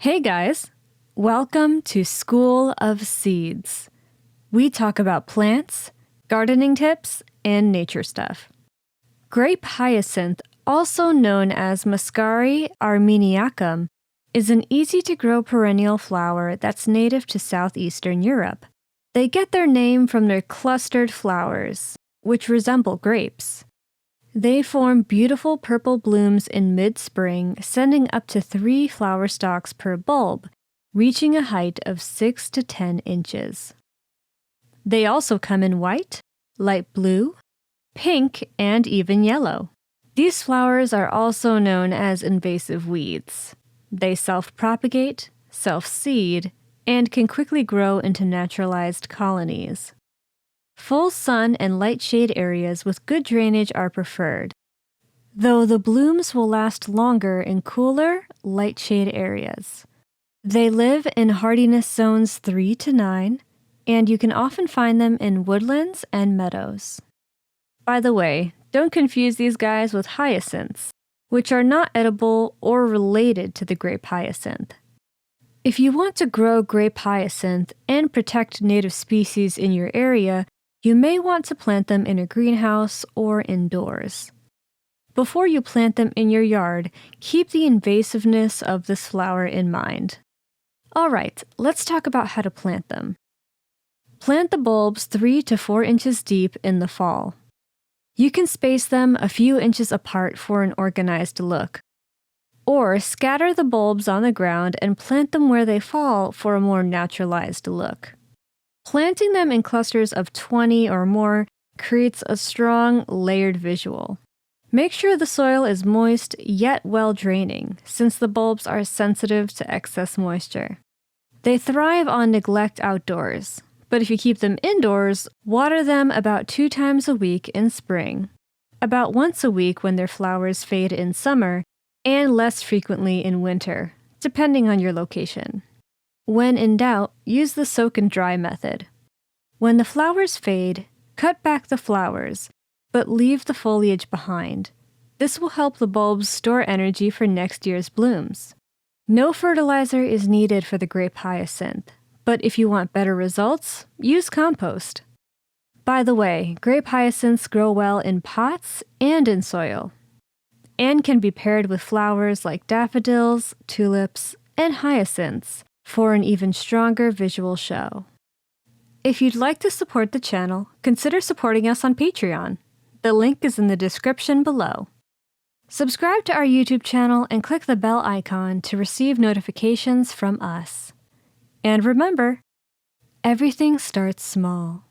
Hey guys, welcome to School of Seeds. We talk about plants, gardening tips, and nature stuff. Grape hyacinth, also known as Muscari Armeniacum, is an easy-to-grow perennial flower that's native to southeastern Europe. They get their name from their clustered flowers, which resemble grapes. They form beautiful purple blooms in mid-spring, sending up to 3 flower stalks per bulb, reaching a height of 6 to 10 inches. They also come in white, light blue, pink, and even yellow. These flowers are also known as invasive weeds. They self-propagate, self-seed, and can quickly grow into naturalized colonies. Full sun and light shade areas with good drainage are preferred, though the blooms will last longer in cooler, light shade areas. They live in hardiness zones 3 to 9, and you can often find them in woodlands and meadows. By the way, don't confuse these guys with hyacinths, which are not edible or related to the grape hyacinth. If you want to grow grape hyacinth and protect native species in your area, you may want to plant them in a greenhouse or indoors. Before you plant them in your yard, keep the invasiveness of this flower in mind. Alright, let's talk about how to plant them. Plant the bulbs 3 to 4 inches deep in the fall. You can space them a few inches apart for an organized look. Or scatter the bulbs on the ground and plant them where they fall for a more naturalized look. Planting them in clusters of 20 or more creates a strong, layered visual. Make sure the soil is moist yet well-draining, since the bulbs are sensitive to excess moisture. They thrive on neglect outdoors, but if you keep them indoors, water them about 2 times a week in spring, about once a week when their flowers fade in summer, and less frequently in winter, depending on your location. When in doubt, use the soak and dry method. When the flowers fade, cut back the flowers, but leave the foliage behind. This will help the bulbs store energy for next year's blooms. No fertilizer is needed for the grape hyacinth, but if you want better results, use compost. By the way, grape hyacinths grow well in pots and in soil, and can be paired with flowers like daffodils, tulips, and hyacinths for an even stronger visual show. If you'd like to support the channel, consider supporting us on Patreon. The link is in the description below. Subscribe to our YouTube channel and click the bell icon to receive notifications from us. And remember, everything starts small.